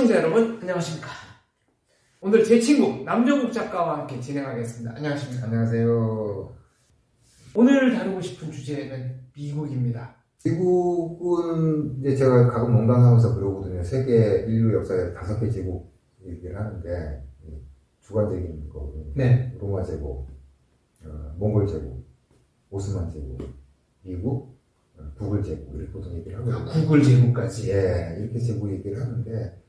시청자 여러분 안녕하십니까. 오늘 제 친구 남정욱 작가와 함께 진행하겠습니다. 안녕하십니까. 안녕하세요. 오늘 다루고 싶은 주제는 미국입니다. 미국은 이제 제가 가끔 농담하면서 그러거든요. 세계 인류 역사에 5개 제국 얘기를 하는데 주관적인 거거든요. 네. 로마 제국, 몽골 제국, 오스만 제국, 미국, 구글 제국 이렇게 보통 얘기를 하거든요. 구글 제국까지. 예, 이렇게 제국 얘기를 하는데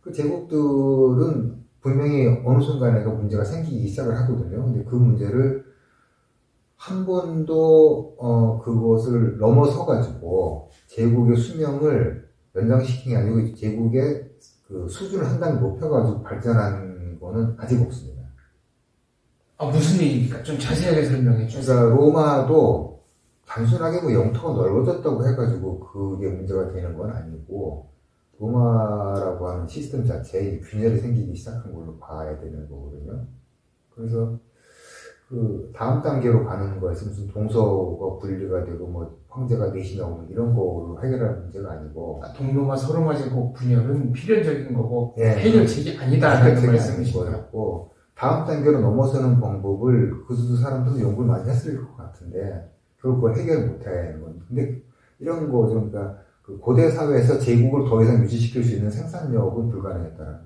그 제국들은 분명히 어느 순간에 문제가 생기기 시작을 하거든요. 근데 그 문제를 한 번도 그것을 넘어서가지고 제국의 수명을 연장시킨 게 아니고 제국의 그 수준을 한 단계 높여가지고 발전한 거는 아직 없습니다. 무슨 얘기입니까? 좀 자세하게 설명해 주세요. 그러니까 로마도 단순하게 영토가 넓어졌다고 해가지고 그게 문제가 되는 건 아니고 로마라고 하는 시스템 자체에 균열이 생기기 시작한 걸로 봐야 되는 거거든요. 그래서 그 다음 단계로 가는 거에서 무슨 동서가 분리가 되고 황제가 넷이 나오는 이런 거로 해결할 문제가 아니고 동로마 서로마 제국 분열은 필연적인 거고 예, 해결책이 아니다라는 말씀이시고요. 다음 단계로 넘어서는 방법을 그 사람들은 연구를 많이 했을 것 같은데 그걸 해결 못하는 건. 근데 이런 거죠. 그러니까 그 고대 사회에서 제국을 더 이상 유지시킬 수 있는 생산력은 불가능했다는 거.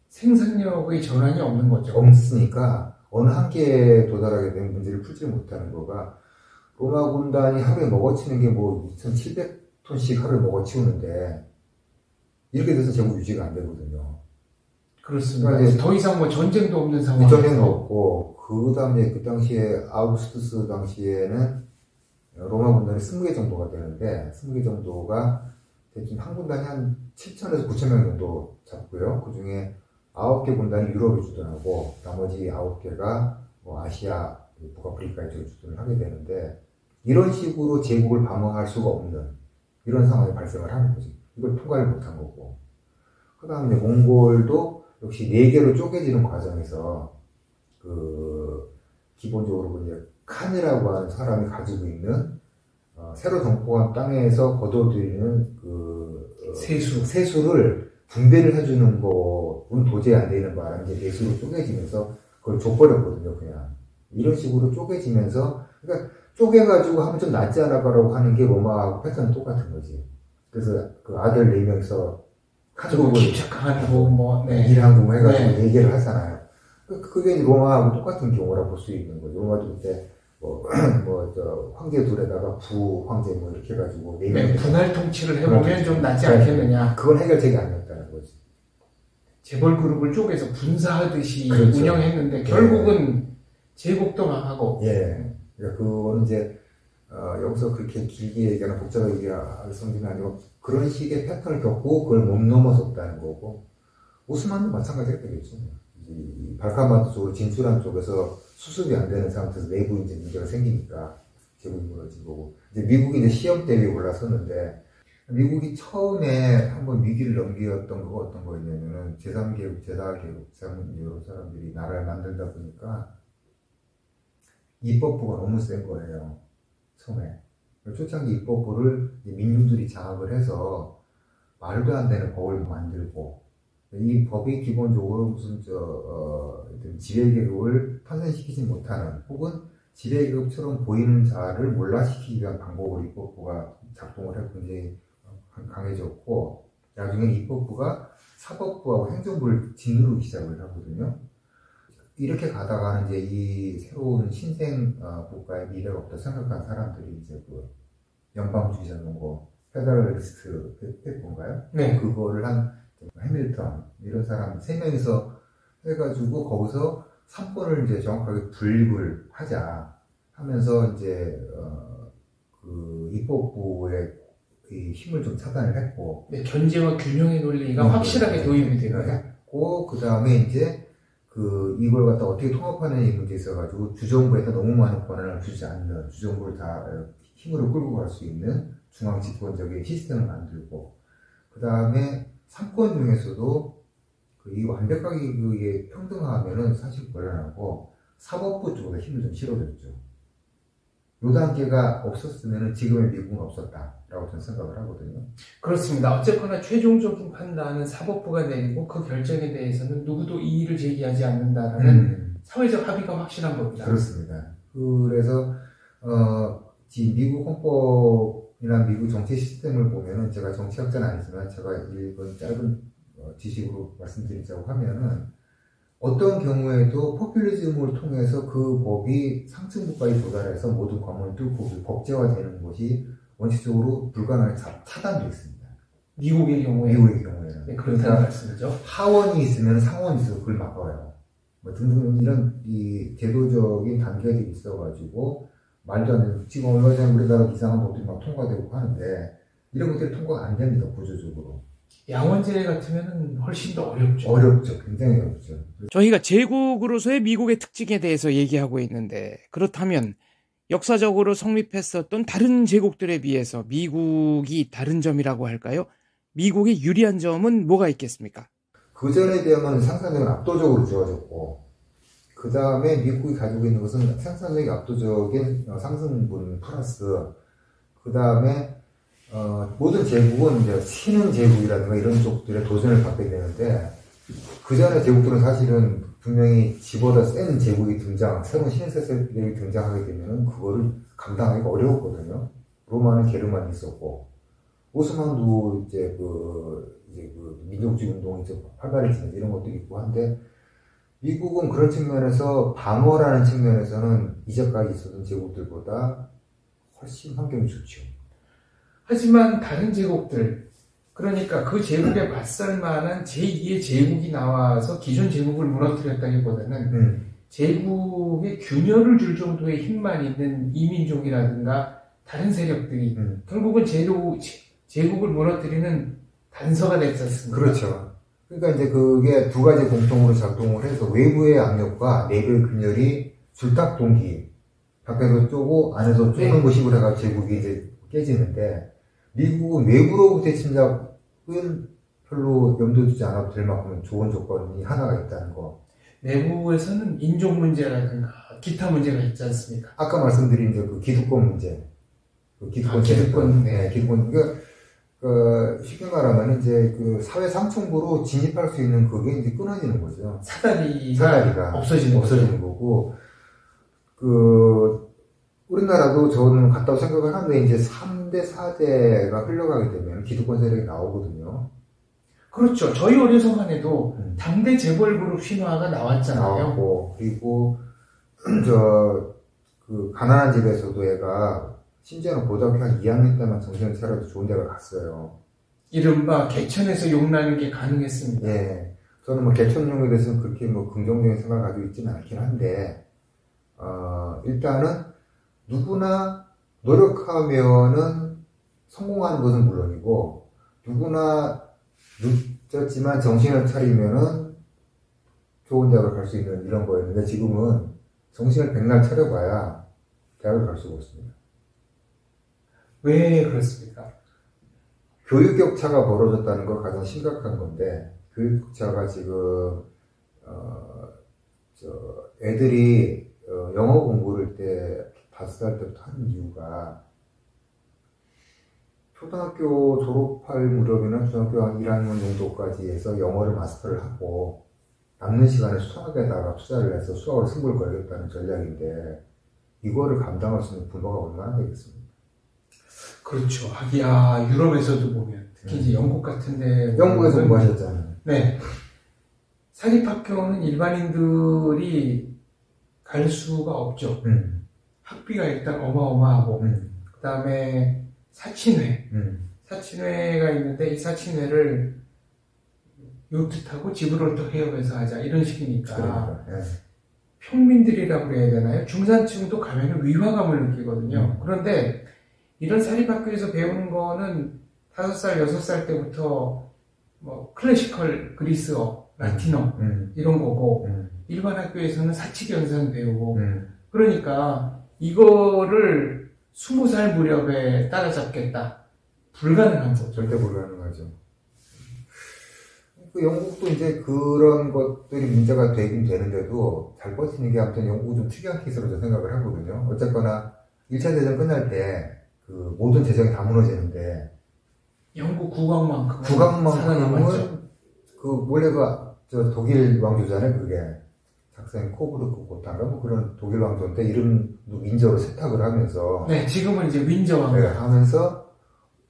생산력의 전환이 없는 거죠. 없으니까 어느 한계에 도달하게 되면 문제를 풀지 못하는 거가 로마 군단이 하루에 먹어치는 게 2,700톤씩 하루에 먹어치우는데 이렇게 돼서 제국 유지가 안 되거든요. 그렇습니다. 그러니까 더 이상 전쟁도 없는 상황. 전쟁도 없고 그 다음에 그 당시에 아우구스투스 당시에는 로마 군단이 20개 정도가 되는데 20개 정도가 대충 한 군단이 한 7,000에서 9,000명 정도 잡고요. 그 중에 9개 군단이 유럽에 주둔하고 나머지 9개가 아시아, 북아프리카에 주둔을 하게 되는데 이런 식으로 제국을 방어할 수가 없는 이런 상황이 발생을 하는 거지. 이걸 통과를 못한 거고. 그 다음에 몽골도 역시 4개로 쪼개지는 과정에서 기본적으로 이제 칸이라고 하는 사람이 가지고 있는 새로 정복한 땅에서 거둬들이는 세수를 분배를 해주는 거는 도저히 안 되는 바람에 이제 내수로 쪼개지면서 그걸 줘버렸거든요. 그냥 이런 식으로 쪼개지면서 그러니까 쪼개가지고 하면 좀 낫지 않을까라고 하는 게 로마하고 패턴은 똑같은 거지. 그래서 그 아들 4명서 칸국을 기착하고 일한국 해가지고 얘기를 하잖아요. 그게 로마하고 똑같은 경우라 볼 수 있는 거죠. 로마도 그때 황제 둘에다가 부황제 이렇게 해가지고 분할 통치를 해보면 좀 낫지 않겠느냐. 그건 해결책이 아니었다는 거지. 재벌 그룹을 쪼개서 분사하듯이 그렇죠. 운영했는데 결국은 제국도 망하고. 예. 그러니까 그거는 이제 여기서 그렇게 길게 얘기하는 복잡하게 얘기할 성질은 아니고 그런 식의 패턴을 겪고 그걸 못 넘어섰다는 거고 오스만도 마찬가지가 되겠죠. 이 발칸반도 쪽으로 진출한 쪽에서 수습이 안 되는 상태에서 내부 이제 문제가 생기니까 제국이 무너진 거고 이제 미국이 이제 시험 대회에 올라섰는데 미국이 처음에 한번 위기를 넘겼던 거가 어떤 거였냐면은 제3계급, 제4계급, 이런 사람들이 나라를 만들다 보니까 입법부가 너무 센 거예요. 처음에 초창기 입법부를 민중들이 장악을 해서 말도 안 되는 법을 만들고 이 법이 기본적으로 무슨 지배계급을 탄생시키지 못하는 혹은 지배계급처럼 보이는 자를 몰락시키기 위한 방법으로 입법부가 작동을 해서 굉장히 강해졌고 나중에 입법부가 사법부하고 행정부를 짓누르기 시작을 하거든요. 이렇게 가다가는 이제 이 새로운 신생 국가의 미래가 없다 생각한 사람들이 이제 연방주의자 논거 페더럴리스트 페퍼인가요? 네. 그거를 한 해밀턴 이런 사람 3명이서 해가지고 거기서 3권을 이제 정확하게 분립을 하자 하면서 이제 그 입법부의 힘을 좀 차단을 했고 견제와 균형의 논리가 확실하게 도입이 되고 그 다음에 이제 이걸 갖다 어떻게 통합하는 이 문제에 있어가지고 주정부에다 너무 많은 권한을 주지 않는 주정부를 다 힘으로 끌고 갈 수 있는 중앙 집권적인 시스템을 만들고 그 다음에 3권 중에서도 이 완벽하게 그게 평등하면은 사실 곤란하고 사법부 쪽에 힘을 좀 실어줬죠. 요 단계가 없었으면 지금의 미국은 없었다라고 저는 생각을 하거든요. 그렇습니다. 어쨌거나 최종적인 판단은 사법부가 내리고 그 결정에 대해서는 누구도 이의를 제기하지 않는다라는 사회적 합의가 확실한 겁니다. 그렇습니다. 그래서 지금 미국 헌법이나 미국 정치 시스템을 보면은 제가 정치학자는 아니지만 제가 읽은 짧은 지식으로 말씀드리자고 하면은 어떤 경우에도 포퓰리즘을 통해서 그 법이 상층부까지 도달해서 모든 관문을 뚫고 법제화되는 것이 원칙적으로 불가능하게 차단되어 있습니다. 미국의 경우에는. 네, 그렇다는 말씀이죠. 하원이 있으면 상원이 있어서 그걸 막아요. 뭐 등등 이런 이 제도적인 단계들이 있어가지고 말도 안 되는 지금 얼마 전에 우리나라 이상한 법들이 막 통과되고 하는데 이런 것들이 통과가 안 됩니다. 구조적으로. 양원제 같으면 훨씬 더 어렵죠. 어렵죠. 굉장히 어렵죠. 저희가 제국으로서의 미국의 특징에 대해서 얘기하고 있는데 그렇다면 역사적으로 성립했었던 다른 제국들에 비해서 미국이 다른 점이라고 할까요? 미국의 유리한 점은 뭐가 있겠습니까? 그 전에 비하면 생산력은 압도적으로 좋아졌고 그 다음에 미국이 가지고 있는 것은 생산력이 압도적인 상승분 플러스 그 다음에 모든 제국은 이제 신흥 제국이라든가 이런 쪽들의 도전을 받게 되는데 그 전에 제국들은 사실은 분명히 지보다 센 제국이 새로운 신흥 세력이 등장하게 되면은 그거를 감당하기가 어려웠거든요. 로마는 게르만이 있었고 오스만도 이제 그 민족주의 운동이 좀 활발해지는 이런 것들이 있고 한데 미국은 그런 측면에서 방어라는 측면에서는 이제까지 있었던 제국들보다 훨씬 환경이 좋죠. 하지만 다른 제국들, 그러니까 그 제국에 맞설 만한 제2의 제국이 나와서 기존 제국을 무너뜨렸다기보다는 제국에 균열을 줄 정도의 힘만 있는 이민족이라든가 다른 세력들이 결국은 제국을 무너뜨리는 단서가 됐지 않습니까? 그렇죠. 그러니까 이제 그게 두 가지 공통으로 작동을 해서 외부의 압력과 내부의 균열이 줄탁 동기, 밖에서 쪼고 안에서 쪼는 것이고 해가 제국이 이제 깨지는데 미국은 외부로부터의 침략은 별로 염두에 두지 않아도 될 만큼 좋은 조건이 하나가 있다는 거. 내부에서는 인종 문제라든가 기타 문제가 있지 않습니까? 아까 말씀드린 이제 그 기득권 문제. 기득권. 그러니까 쉽게 말하면 이제 그 사회 상층부로 진입할 수 있는 그게 이제 끊어지는 거죠. 사다리가 없어지는 거고. 우리나라도 저는 같다고 생각을 하는데 이제 3대, 4대가 흘러가게 되면 기득권 세력이 나오거든요. 그렇죠. 저희 어려서만 해도 당대 재벌 그룹 신화가 나왔잖아요. 나왔고, 그리고 가난한 집에서도 애가 심지어는 고등학교 한 2학년 때만 정신을 차려도 좋은 데가 갔어요. 이른바 개천에서 용나는 게 가능했습니다. 예. 저는 뭐 개천용에 대해서는 그렇게 뭐 긍정적인 생각을 가지고 있지는 않긴 한데, 일단은 누구나 노력하면은 성공하는 것은 물론이고, 누구나 늦었지만 정신을 차리면은 좋은 대학을 갈 수 있는 이런 거였는데, 지금은 정신을 백날 차려봐야 대학을 갈 수가 없습니다. 왜 그렇습니까? 교육 격차가 벌어졌다는 거 가장 심각한 건데, 교육 격차가 지금, 애들이, 영어 공부를 때, 5살 때부터 하는 이유가, 초등학교 졸업할 무렵이나 중학교 한 1학년 정도까지 해서 영어를 마스터를 하고, 남는 시간에 수학에다가 투자를 해서 수학을 승부를 걸겠다는 전략인데, 이거를 감당할 수 있는 부모가 얼마나 되겠습니까? 그렇죠. 하기야, 유럽에서도 보면, 특히 이제 영국 같은데. 영국에서 공부하셨잖아요. 네. 사립학교는 일반인들이 갈 수가 없죠. 학비가 일단 어마어마하고, 그 다음에 사친회가 있는데 이 사친회를 요트 타고 집으로 또 해역해서 하자 이런 식이니까 평민들이라고 그래야 되나요? 중산층도 가면 위화감을 느끼거든요. 그런데 이런 사립학교에서 배우는 거는 5살, 6살 때부터 뭐 클래시컬 그리스어, 라틴어 이런 거고 일반 학교에서는 사칙연산 배우고 그러니까 이거를 20살 무렵에 따라잡겠다. 불가능한 거죠. 절대 불가능하죠. 영국도 이제 그런 것들이 문제가 되긴 되는데도 잘 버티는 게 아무튼 영국은 좀 특이한 케이스로 저는 생각을 하거든요. 어쨌거나 1차 대전 끝날 때 그 모든 재정이 다 무너지는데 영국 국왕만큼은 국왕만큼은 그 원래가 저 독일 왕조잖아요. 그게 작센 코부르크 고탄가 뭐 그런 독일 왕조인데 이름도 윈저로 세탁을 하면서 네, 지금은 이제 윈저 왕조 네, 하면서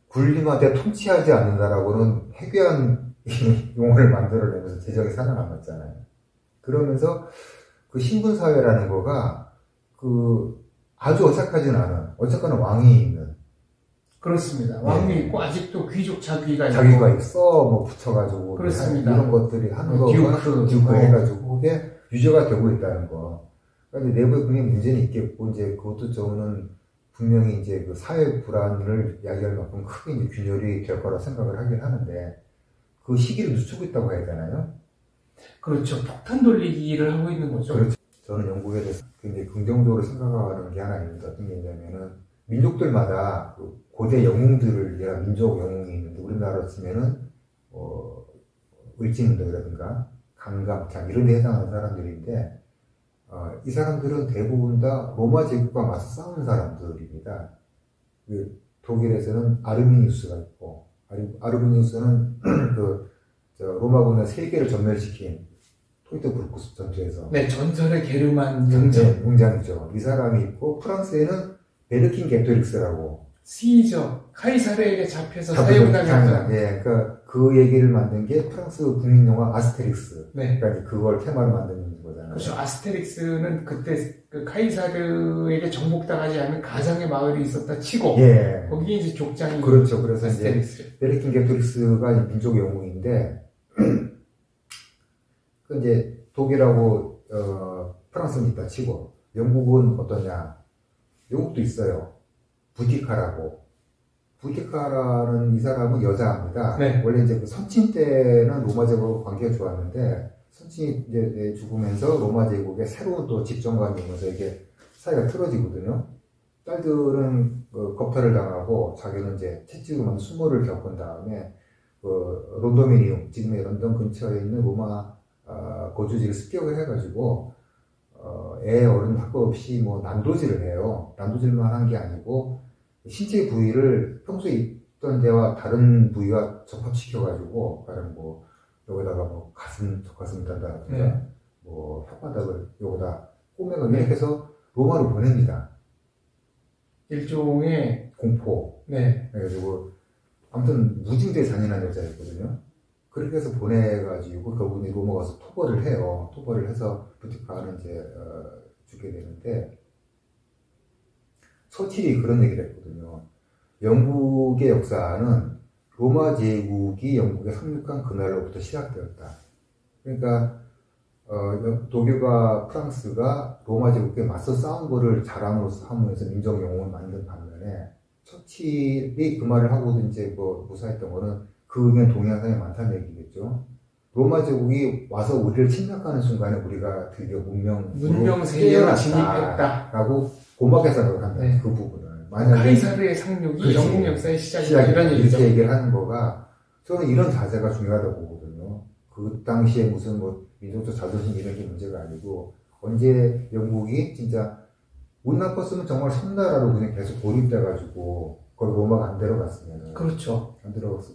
군림한테 통치하지 않는다라고는 해괴한 용어를 만들어내면서 재정이 살아남았잖아요. 그러면서 그 신분사회라는 거가 그 아주 어색하진 않은 어쨌거나 왕이 있는 그렇습니다. 왕이 네. 있고 아직도 귀족 자기가 있어 뭐 붙여가지고 그렇습니다. 이런 것들이 하는 거 듀크 해가지고 그게 유저가 되고 있다는 거. 그러니까 내부에 분명히 문제는 있겠고 이제 그것도 저는 분명히 이제 그 사회 불안을 야기할 만큼 크게 이제 균열이 될 거라 생각을 하긴 하는데 그 시기를 늦추고 있다고 해야 되나요? 그렇죠. 폭탄 돌리기를 하고 있는 거죠. 그렇죠. 저는 영국에 대해서 굉장히 긍정적으로 생각하는 게 하나 있는데 어떤 게 있냐면은 민족들마다 그 고대 영웅들을 얘가 민족 영웅이 있는데 우리나라로 치면은 을지문덕이라든가 강감창 이런 데 해당하는 사람들인데 이 사람들은 대부분 다 로마 제국과 맞서 싸우는 사람들입니다. 그 독일에서는 아르미니우스가 있고 아르미니우스는 로마군의 3개를 전멸시킨 토이트브루크스 전투에서 네, 전설의 게르만 용장. 용장이죠. 이 사람이 있고 프랑스에는 베르킨 게토릭스라고 시저 카이사르에게 잡혀서 사형당했던. 예, 그러니까 그 얘기를 만든 게 프랑스 국민영화 아스테릭스. 네. 그러니까 그걸 테마로 만든 거잖아요. 그렇죠. 아스테릭스는 그때 그 카이사르에게 정복당하지 않은 가상의 마을이 있었다 치고. 예. 거기 이제 족장이. 그렇죠. 그래서 아스테릭스. 이제 베르킨 게토릭스가 민족 영웅인데 그 이제 독일하고 프랑스는 있다 치고 영국은 어떠냐? 영국도 있어요. 부티카라는 이 사람은 여자입니다. 네. 원래 이제 그 선친 때는 로마 제국과 관계가 좋았는데 선친이 이제 죽으면서 로마 제국에 새로운 또 집정관이 오면서 이게 사이가 틀어지거든요. 딸들은 겁탈을 당하고 자기는 이제 채찍으로 만든 수모를 겪은 다음에 론도미니움 지금의 런던 근처에 있는 로마 거주지를 습격을 해가지고 애 어른 할 것 없이 뭐 난도질을 해요. 난도질만 한 게 아니고 신체 부위를 평소에 있던 데와 다른 부위와 접합시켜가지고 다른 뭐 여기다가 뭐 젖가슴 단다든가 네. 뭐 혓바닥을 여기다 꼬매가 이렇게 해서 로마로 보냅니다. 일종의 공포. 네. 그래가지고 아무튼 무징대에 잔인한 여자였거든요. 그렇게 해서 보내가지고 그분이 로마 가서 토벌을 해요. 토벌을 해서 부티카는 이제 죽게 되는데 서칠이 그런 얘기를 했거든요. 영국의 역사는 로마 제국이 영국에 상륙한 그날로부터 시작되었다. 그러니까 독일과 프랑스가 로마 제국에 맞서 싸운 거를 자랑으로 삼으면서 민족 영웅을 만든 반면에 처칠이 그 말을 하고도 이제 뭐 무사했던 거는 그 의견 동의하는 사람이 많다는 얘기겠죠. 로마 제국이 와서 우리를 침략하는 순간에 우리가 드디어 문명 세계로 진입했다라고 고맙게 생각을 한다. 네. 그 부분을. 카이사르의 상륙이 그렇지. 영국 역사의 시작이다 이런 얘기죠. 이렇게 얘기를 하는 거가 저는 이런 자세가 중요하다고 보거든요. 그 당시에 무슨 뭐 민족적 자존심 이런 게 문제가 아니고 언제 영국이 진짜 운 나빴으면 정말 섬나라로 그냥 계속 고립돼가지고 거기 로마가 안 들어갔으면 그렇죠. 안 들어갔어.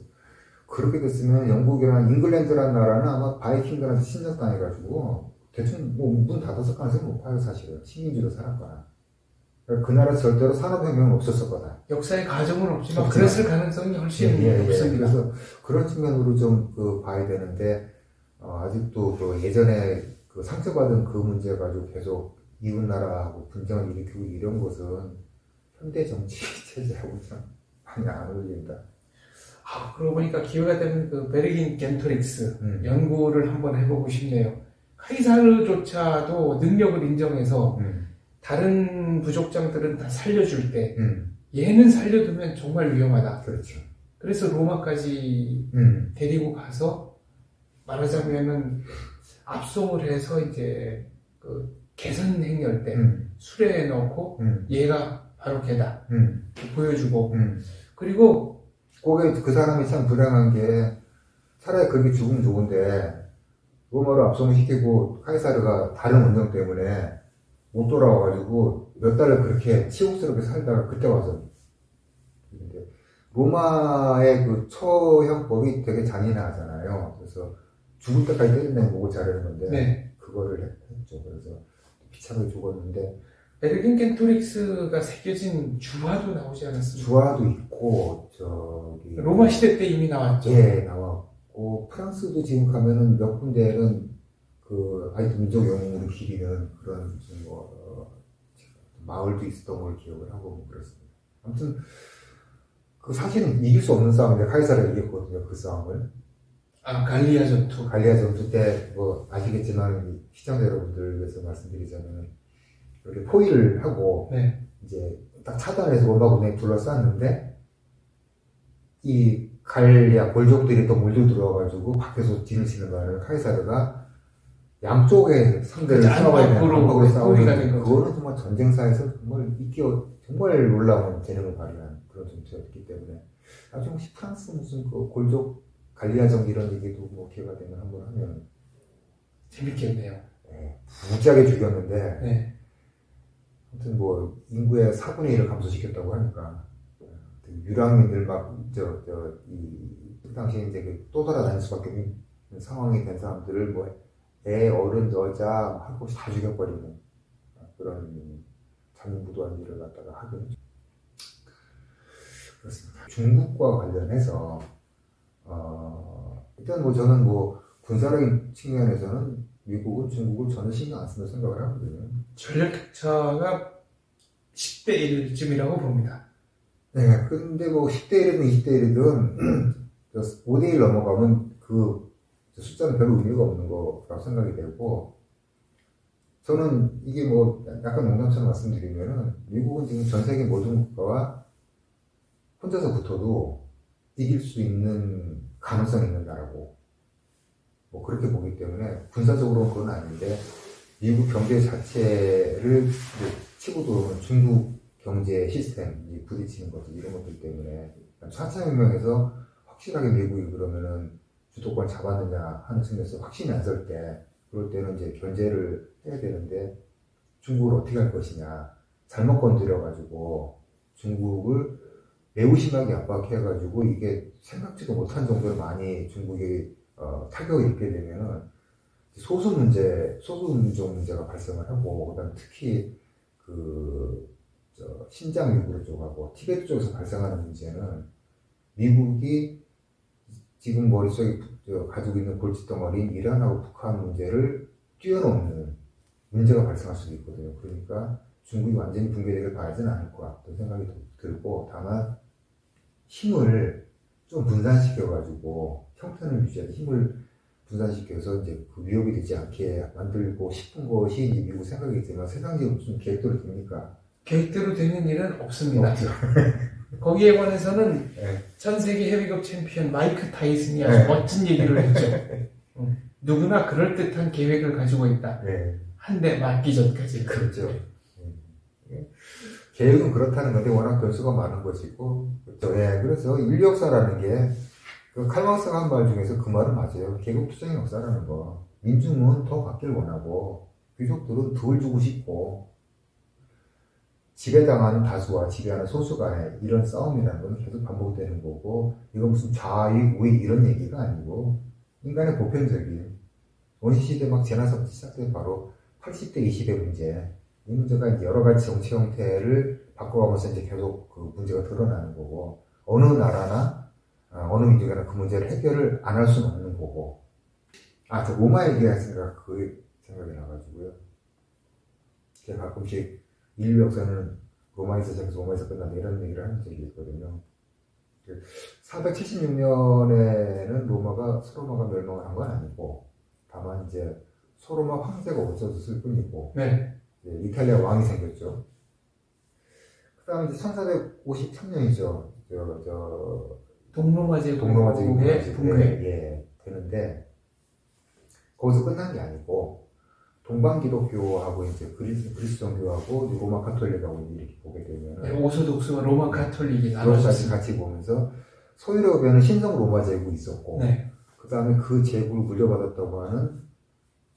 그렇게 됐으면 영국이랑 잉글랜드라는 나라는 아마 바이킹들한테 침략당해가지고 대충 뭐 문 닫았을 가능성이 높아요 사실은. 식민지로 살았거나. 그 나라 절대로 산업혁명은 없었을 거다. 역사의 가정은 없지만 그랬을 가능성이 훨씬 높습니다. 그래서 그런 측면으로 좀 봐야 되는데 아직도 그 예전에 그 상처받은 그 문제 가지고 계속 이웃 나라하고 분쟁을 일으키고 이런 것은 현대 정치 체제하고 참 많이 안 어울린다. 그러고 보니까 기회가 되면 그 베르킨 겐토릭스 연구를 한번 해보고 싶네요. 카이사르조차도 능력을 인정해서 다른 부족장들은 다 살려줄 때 얘는 살려두면 정말 위험하다. 그렇죠. 그래서 로마까지 데리고 가서 말하자면은 압송을 해서 이제 그 개선 행렬 때 수레에 넣고 얘가 바로 걔다 보여주고 그리고 거기에 그 사람이 참 불행한 게 차라리 그렇게 죽으면 좋은데 로마로 압송시키고 카이사르가 다른 원정 때문에 못 돌아와가지고 몇 달을 그렇게 치욕스럽게 살다가 그때 와서. 근데 로마의 그 처형법이 되게 잔인하잖아요. 그래서 죽을 때까지 때린다는 거고 자르는 건데 네. 그거를 했죠. 그래서 비참하게 죽었는데 베르긴 겐토릭스가 새겨진 주화도 나오지 않았습니까? 주화도 있고 저기 로마 시대 때 이미 나왔죠. 예, 나왔고 프랑스도 지금 가면은 몇 군데는 그 아직도 민족 영웅으로 기리는 그런 무슨 마을도 있었던 걸 기억을 하고 뭐 그렇습니다. 아무튼 그 사실은 이길 수 없는 싸움인데 카이사르가 이겼거든요. 그 싸움을. 아, 갈리아 전투. 갈리아 전투 때 뭐 아시겠지만 시청자 여러분들 위해서 말씀드리자면 이렇게 포위를 하고 네. 이제 딱 차단해서 로마 군에 둘러쌌는데 이 갈리아 골족들이 또 몰려 들어와가지고 밖에서 뒤를 치는 바람에 카이사르가 양쪽에 상대를 싸워야 되는 방법으로 싸우는 그거는 정말 전쟁사에서 정말 정말 놀라운 재능을 발휘한 그런 전투였기 때문에 나중에 혹시 프랑스 무슨 그 골족 갈리아정 이런 얘기도 뭐 기회가 되면 한번 하면 재밌겠네요. 네, 무지하게 죽였는데 네. 아무튼 뭐 인구의 4분의 1을 감소시켰다고 하니까 유랑민들 그 당시에 이제 또 돌아다닐 수밖에 없는 상황이 된 사람들을 뭐 애, 어른, 여자 할 것이 다 죽여버리는 그런 잔인무도한 일을 갖다가 하긴 그렇습니다. 중국과 관련해서 일단 뭐 저는 뭐 군사적인 측면에서는 미국은 중국을 전혀 신경 안 쓴다고 생각을 하거든요. 전력 격차가 10대 1쯤이라고 봅니다. 네, 근데 뭐 10대 1이든 20대 1이든 5대 1 넘어가면 그 숫자는 별로 의미가 없는 거라고 생각이 되고, 저는 이게 뭐 약간 농담처럼 말씀드리면은 미국은 지금 전 세계 모든 국가와 혼자서 붙어도 이길 수 있는 가능성이 있는 나라고 뭐 그렇게 보기 때문에 군사적으로는 그건 아닌데 미국 경제 자체를 치고 들어오는 중국 경제 시스템이 부딪히는 것들 이런 것들 때문에 4차 혁명에서 확실하게 미국이 그러면은 주도권 잡았느냐 하는 측면에서 확신이 안 설 때 그럴 때는 이제 견제를 해야 되는데 중국을 어떻게 할 것이냐 잘못 건드려가지고 중국을 매우 심하게 압박해가지고 이게 생각지도 못한 정도로 많이 중국이 타격을 입게 되면은 소수민족 문제가 발생을 하고 그다음 특히 신장 유구르 쪽하고 티베트 쪽에서 발생하는 문제는 미국이 지금 머릿속에 가지고 있는 골칫덩어리인 이란하고 북한 문제를 뛰어넘는 문제가 발생할 수도 있거든요. 그러니까 중국이 완전히 붕괴되길 바라지는 않을 것 같다는 생각이 들고 다만 힘을 좀 분산시켜가지고 형편을 유지해서 힘을 분산시켜서 이제 그 위협이 되지 않게 만들고 싶은 것이 이제 미국 생각이지만 세상적으로 무슨 계획대로 됩니까? 계획대로 되는 일은 없습니다. 없죠. 거기에 관해서는 네. 전 세계 헤비급 챔피언 마이크 타이슨이 아주 멋진 얘기를 했죠. 누구나 그럴듯한 계획을 가지고 있다. 네. 한 대 맞기 전까지. 그렇죠. 계획은 그렇다는 건데 워낙 변수가 많은 것이고 그렇죠. 네. 그래서 인류 역사라는 게 그 칼막스가 한 말 중에서 그 말은 맞아요. 계급투쟁의 역사라는 거. 민중은 더 받길 원하고 귀족들은 덜 주고 싶고 지배당하는 다수와 지배하는 소수 간의 이런 싸움이라는 건 계속 반복되는 거고 이건 무슨 좌익, 우익 이런 얘기가 아니고 인간의 보편적인 원시시대 막 재난사부터 시작된 바로 80대 20의 문제 이 문제가 이제 여러 가지 정치 형태를 바꿔가면서 이제 계속 그 문제가 드러나는 거고 어느 나라나 어느 민족이나 그 문제를 해결을 안 할 수는 없는 거고 저 로마 얘기했으니까 그 생각이 나가지고요. 제가 가끔씩 인류 역사는 로마에서 시작해서 로마에서 끝난다 이런 얘기를 하는 적이 있거든요. 476년에는 소로마가 멸망을 한 건 아니고 다만 이제 소로마 황제가 없어졌을 뿐이고 네. 이탈리아 왕이 생겼죠. 그 다음에 이제 1453년이죠. 동로마 제국의 붕괴. 되는데 거기서 끝난 게 아니고 동방 기독교하고 이제 그리스 종교하고 로마 카톨릭하고 이렇게 보게 되면 네, 오소독스와 로마 카톨릭이 나눠졌습니다. 같이 보면서 소유럽에는 신성 로마 제국이 있었고 네. 그 다음에 그 제국을 물려받았다고 하는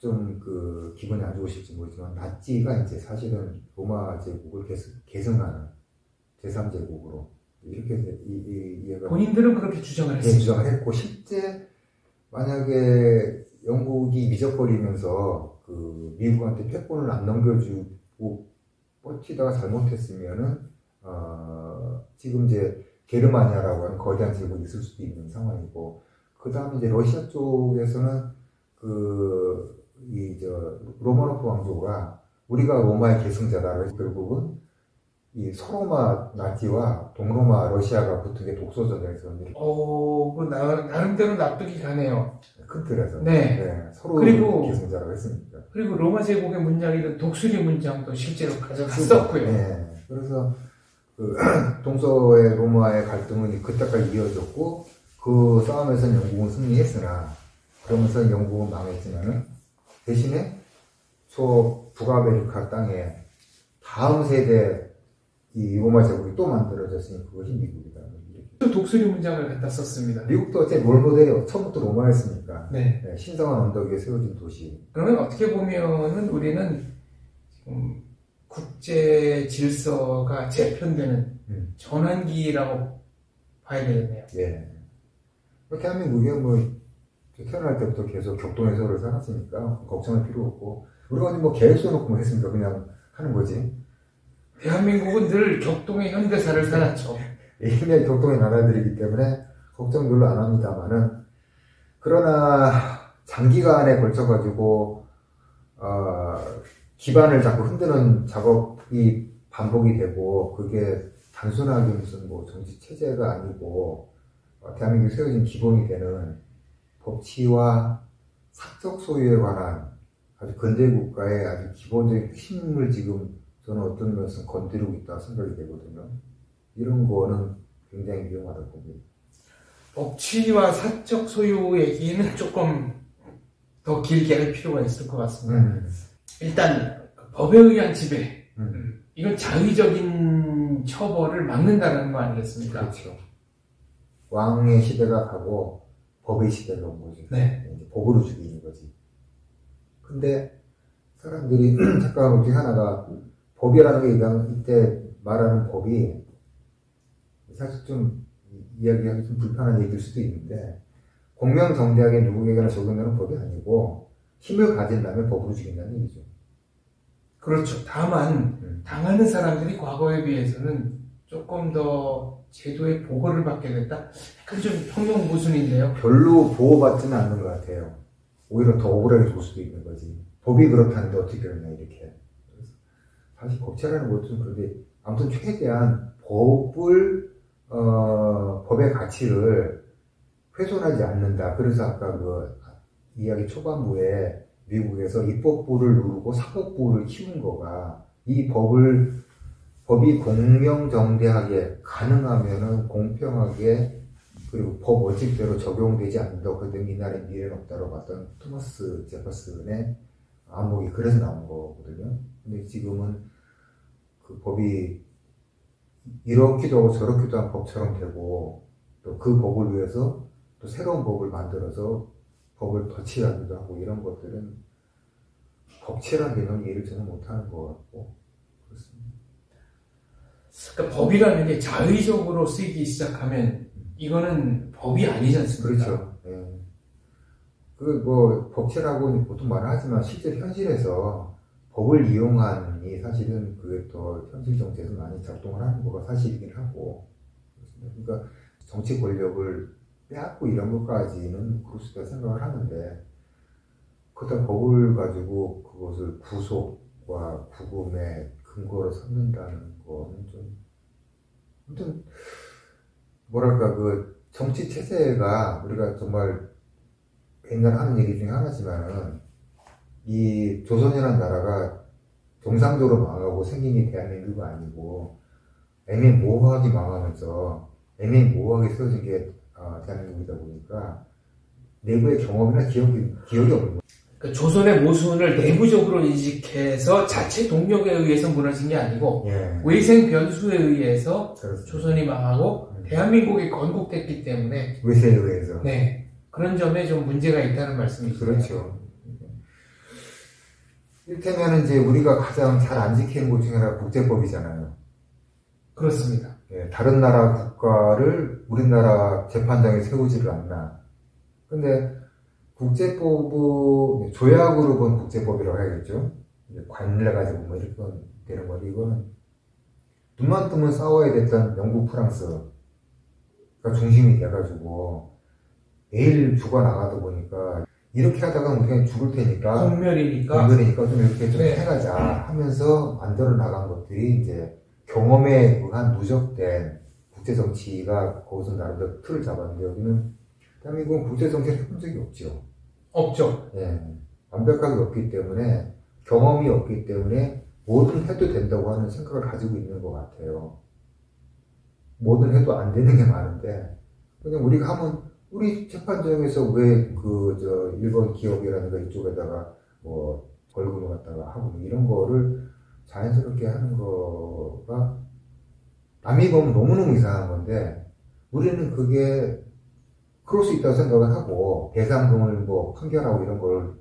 좀 그 기분이 안 좋으실지 모르지만 나치가 이제 사실은 로마 제국을 계승하는 제3제국으로 이렇게 이해가 본인들은 그렇게 주장을 네, 했습니다. 주장을 했고 실제 만약에 영국이 미적거리면서 그 미국한테 패권을 안 넘겨주고 버티다가 잘못했으면은 지금 이제 게르마니아라고 하는 거대한 제국이 있을 수도 있는 상황이고 그 다음에 이제 러시아 쪽에서는 로마노프 왕조가 우리가 로마의 계승자다 해서 결국은 이 서로마 나치와 동로마 러시아가 붙은 게 독소전에서 나름대로 납득이 가네요. 큰 틀에서 네. 서로 그리고 계승자라고 했으니까. 그리고 로마 제국의 문장이던 독수리 문장도 실제로 가져갔었고요. 네. 그래서 그 동서의 로마의 갈등은 그때까지 이어졌고 그 싸움에서는 영국은 승리했으나 그러면서 영국은 망했지만은 대신에 북아메리카 땅에 다음 세대 이 로마 제국이 또 만들어졌으니 그것이 미국이다. 또 독수리 문장을 갖다 썼습니다. 미국도 어째 롤모델이 처음부터 로마였으니까. 네. 네, 신성한 언덕 위에 세워진 도시. 그러면 어떻게 보면은 우리는 지금 국제 질서가 재편되는 전환기라고 봐야 되겠네요. 예. 대한민국이 태어날 때부터 계속 격동의 세월을 살았으니까 걱정할 필요 없고 우리가 계획 써놓고 했으니까 그냥 하는 거지. 대한민국은 늘 격동의 현대사를 살았죠. 이미 격동의 나라들이기 때문에 걱정 별로 안 합니다만은 그러나 장기간에 걸쳐가지고 기반을 자꾸 흔드는 작업이 반복이 되고 그게 단순하게 무슨 정치 체제가 아니고 대한민국이 세워진 기본이 되는 법치와 사적 소유에 관한 아주 근대 국가의 아주 기본적인 핵심을 지금 저는 어떤 면에서 건드리고 있다 생각이 되거든요. 이런 거는 굉장히 위험하다고 봅니다. 법치와 사적 소유 얘기는 조금 더 길게 할 필요가 있을 것 같습니다. 일단 법에 의한 지배, 이건 자의적인 처벌을 막는다는 거 아니겠습니까? 그렇죠. 왕의 시대가 가고 법의 시대가 온 거지. 네. 이제 법으로 죽이는 거지. 근데 사람들이 잠깐 어떻게 하나가 법이라는 게 이때 말하는 법이 사실 좀 이야기하기 좀 불편한 얘기일 수도 있는데 공명정대하게 누구에게나 적용되는 법이 아니고 힘을 가진다면 법으로 죽인다는 얘기죠. 그렇죠. 다만 당하는 사람들이 과거에 비해서는 조금 더 제도의 보호를 받게 됐다? 약간 좀 평형 모순인데요. 별로 보호받지는 않는 것 같아요. 오히려 더 억울하게 줄 수도 있는 거지. 법이 그렇다는데 어떻게 그러냐 이렇게. 사실 법체라는 것도 그런데 아무튼 최대한 법의 가치를 훼손하지 않는다. 그래서 아까 그 이야기 초반부에 미국에서 입법부를 누르고 사법부를 키운 거가 이 법이 공명정대하게 가능하면은 공평하게 그리고 법 원칙대로 적용되지 않는다고 그랬더니 이 나라에 미래는 없다고 봤던 토마스 제퍼슨의 암묵이 그래서 나온 거거든요. 근데 지금은 그 법이 이렇기도 하고 저렇기도 한 법처럼 되고 또 그 법을 위해서 또 새로운 법을 만들어서 법을 덧칠하기도 하고 이런 것들은 법치라는 개념을 이해를 전혀 못하는 것 같고 그렇습니다. 그러니까 법이라는 게 자의적으로 쓰이기 시작하면 이거는 법이 아니지 않습니까? 그렇죠. 예. 법치라고 보통 말하지만 실제 현실에서 법을 이용하니 사실은 그게 더 현실 정치에서 많이 작동을 하는 거가 사실이긴 하고 그러니까 정치 권력을 빼앗고 이런 것까지는 그럴 수 있다고 생각을 하는데 그렇다고 법을 가지고 그것을 구속과 구금의 근거로 삼는다는 거는 좀 아무튼 뭐랄까 그 정치 체제가 우리가 정말 맨날 하는 얘기 중에 하나지만은 이 조선이라는 나라가 정상적으로 망하고 생긴 게 대한민국이 아니고 애매모호하게 망하면서 애매모호하게 세워진 게 대한민국이다 보니까 내부의 경험이나 기억이 없는 거예요. 그러니까 조선의 모순을 내부적으로 인식해서 자체 동력에 의해서 무너진 게 아니고 외생 변수에 의해서 그렇습니다. 조선이 망하고 대한민국이 건국됐기 때문에 외세에 의해서 네 그런 점에 좀 문제가 있다는 말씀이시죠. 그렇죠. 이를테면 이제 우리가 가장 잘 안 지키는 것 중에 하나가 국제법이잖아요. 그렇습니다. 예, 다른 나라 국가를 우리나라 재판장에 세우지를 않나. 근데 국제법은 조약으로 본 국제법이라고 해야겠죠. 관례가지고 뭐 이렇게 되는 건데, 이거는 눈만 뜨면 싸워야 됐던 영국, 프랑스가 중심이 돼가지고 매일 죽어나가다 보니까 이렇게 하다가 우리가 죽을 테니까 공멸이니까 좀 이렇게 좀 해가자 하면서 만들어 나간 것들이 이제 경험에 의한 누적된 국제정치가 거기서 나름대로 틀을 잡았는데, 여기는 대한민국은 국제정치를 해본 적이 없죠. 없죠. 예, 완벽하게 없기 때문에, 경험이 없기 때문에 뭐든 해도 된다고 하는 생각을 가지고 있는 것 같아요. 뭐든 해도 안 되는 게 많은데, 그냥 우리가 하면, 우리 재판정에서 왜 일본 기업이라든가 이쪽에다가 뭐 벌금을 갖다가 하고 뭐 이런 거를 자연스럽게 하는 거가 남이 보면 너무너무 이상한 건데, 우리는 그게 그럴 수 있다고 생각을 하고 배상금을 뭐 판결하고 이런 걸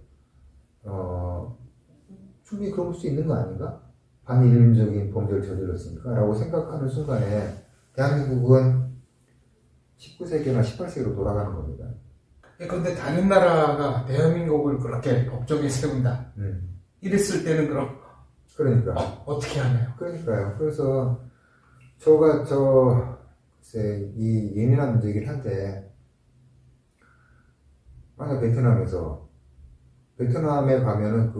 충분히 그럴 수 있는 거 아닌가? 반인륜적인 범죄를 저질렀으니까 라고 생각하는 순간에 대한민국은 19세기나 18세기로 돌아가는 겁니다. 그런데 다른 나라가 대한민국을 그렇게 법정에 세운다. 이랬을 때는 그럼 그러니까 어떻게 하나요? 그러니까요. 그래서 글쎄 이 예민한 문제이긴 한데, 만약 베트남에 가면은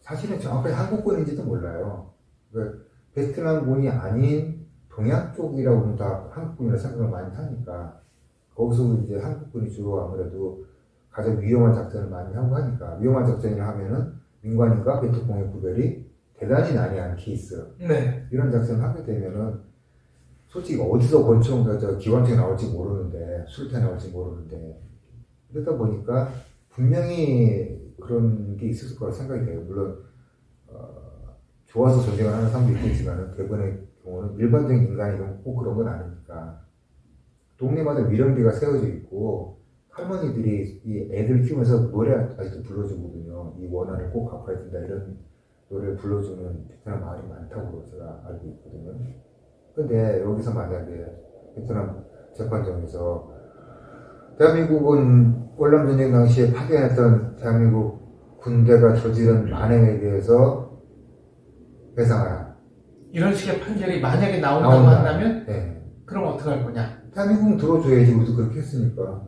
사실은 정확하게 한국군인지도 몰라요. 베트남군이 아닌 동양 쪽이라고 하면 다 한국군이라 생각을 많이 하니까, 거기서 이제 한국군이 주로 아무래도 가장 위험한 작전을 많이 하고 하니까, 위험한 작전이라 하면은 민관인과 베트콩의 구별이 대단히 난해한 케이스. 네. 이런 작전을 하게 되면은, 솔직히 어디서 기관총이 나올지 모르는데, 수류탄이 나올지 모르는데, 그러다 보니까 분명히 그런 게 있었을 거라 생각이 돼요. 물론 좋아서 전쟁을 하는 사람도 있겠지만 대부분의 경우는 일반적인 인간이 꼭 그런 건 아니니까, 동네마다 위령비가 세워져 있고 할머니들이 이 애들 키우면서 노래 아직도 불러주거든요. 이 원한을 꼭 갚아야 된다, 이런 노래를 불러주는 베트남 마을이 많다고 제가 알고 있거든요. 근데 여기서 만약에 베트남 재판정에서 대한민국은 월남전쟁 당시에 파견했던 대한민국 군대가 저지른 만행에 대해서 배상하라, 이런 식의 판결이 만약에 나온다고 한다면, 네. 그럼 어떻게 할 거냐? 대한민국은 들어줘야지. 우리도 그렇게 했으니까.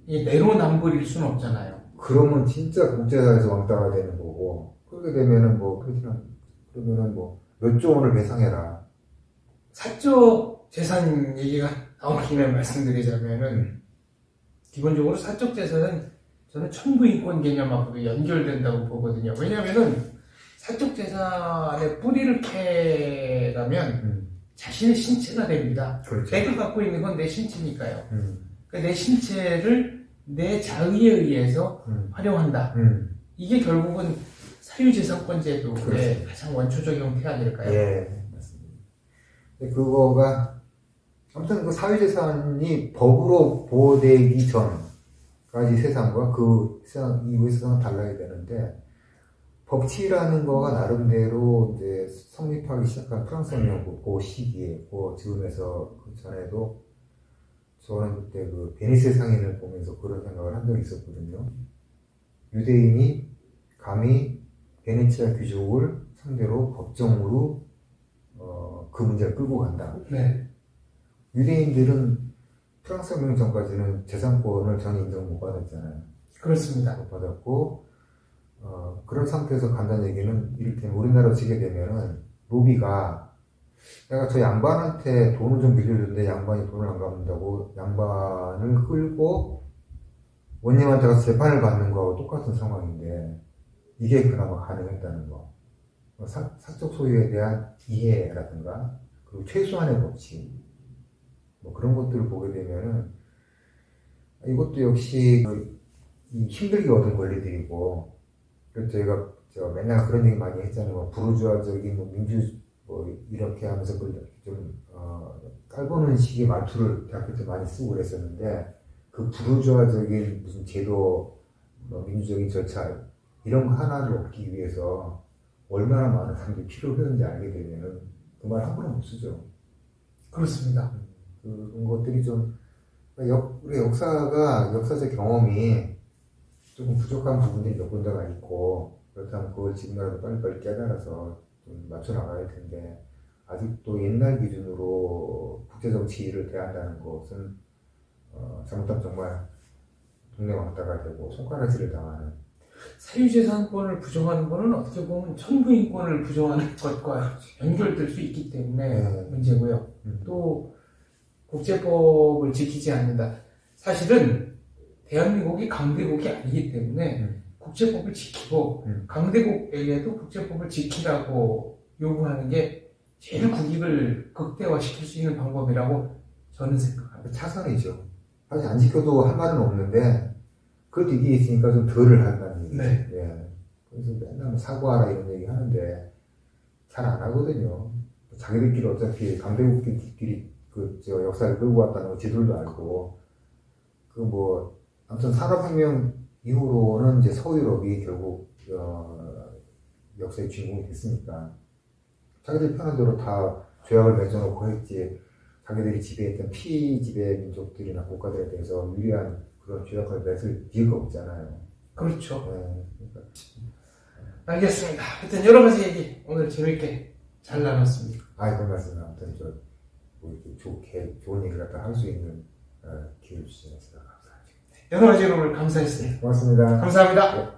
이 내로남불일 수는 없잖아요. 그러면 진짜 국제사회에서 왕따가 되는 거고, 그렇게 되면은 그러면은 몇 조 원을 배상해라. 사적 재산 얘기가 나온 김에 말씀드리자면은, 기본적으로 사적 재산은 저는 천부인권 개념하고도 연결된다고 보거든요. 왜냐면은 사적 재산의 뿌리를 캐가면 자신의 신체가 됩니다. 그렇죠. 내가 갖고 있는 건 내 신체니까요. 그러니까 내 신체를 내 자의에 의해서 활용한다. 이게 결국은 사유재산권제도의 가장 원초적 형태 아닐까요? 예, 맞습니다. 그거가 아무튼 그 사유재산이 법으로 보호되기 전까지 세상과 그 세상 이후의 세상은 달라야 되는데, 법치라는 거가 나름대로 이제 성립하기 시작한 프랑스 혁명 그 시기에, 그 즈음에서 그 전에도 저는 그때 그 베니스 상인을 보면서 그런 생각을 한 적이 있었거든요. 유대인이 감히 베네치아 귀족을 상대로 법정으로 그 문제를 끌고 간다. 네. 유대인들은 프랑스 혁명 전까지는 재산권을 전혀 인정 못 받았잖아요. 그렇습니다. 못 받았고, 그런 상태에서 간다는 얘기는, 이를테면 우리나라로 지게 되면은 로비가, 내가 저 양반한테 돈을 좀 빌려줬는데 양반이 돈을 안 갚는다고 양반을 끌고 원님한테 가서 재판을 받는 거하고 똑같은 상황인데, 이게 그나마 가능했다는 거. 사적 소유에 대한 이해라든가, 그리고 최소한의 법칙, 그런 것들을 보게 되면은, 이것도 역시 힘들게 얻은 권리들이고, 그래서 제가 맨날 그런 얘기 많이 했잖아요. 부르주아적인 민주 이렇게 하면서 좀 깔보는 식의 말투를 대학교 때 많이 쓰고 그랬었는데, 그 부르주아적인 무슨 제도 민주적인 절차 이런 거 하나를 얻기 위해서 얼마나 많은 사람들이 필요했는지 알게 되면은 그 말 함부로 못 쓰죠. 그렇습니다. 그런 것들이 좀 우리 역사적 경험이 조금 부족한 부분들이 몇 군데가 있고 그렇다면 그걸 지금이라도 빨리빨리 깨달아서 좀 맞춰 나가야 할 텐데 아직도 옛날 기준으로 국제정치를 대한다는 것은 잘못하면 정말 동네 왕따가 되고 손가락질을 당하는 사유재산권을 부정하는 것은 어떻게 보면 천부인권을 부정하는 것과 연결될 수 있기 때문에 문제고요. 또 국제법을 지키지 않는다. 사실은 대한민국이 강대국이 아니기 때문에 국제법을 지키고 강대국에게도 국제법을 지키라고 요구하는 게 제일 국익을 극대화시킬 수 있는 방법이라고 저는 생각합니다. 차선이죠. 사실 안 지켜도 할 말은 없는데 그것도 이게 있으니까 좀 덜을 한다는 얘기죠. 네. 예. 그래서 맨날 뭐 사과하라 이런 얘기 하는데 잘 안 하거든요. 자기들끼리 어차피 강대국끼리 역사를 끌고 왔다는 거 지들도 알고 아무튼 산업혁명 이후로는 이제 서유럽이 결국 역사의 주인공이 됐으니까 자기들 편한 대로 다 조약을 맺어놓고 했지 자기들이 지배했던 피지배 민족들이나 국가들에 대해서 유리한 그런 조약을 맺을 이유가 없잖아요. 그렇죠. 네. 알겠습니다. 하여튼 여러 가지 얘기 오늘 재밌게 잘 나눴습니다. 그런 말씀 아무튼 좋은 얘기를 갖다 할 수 있는 기회를 주셔서 감사합니다. 여러 가지로 오늘 감사했습니다. 고맙습니다. 감사합니다. 네.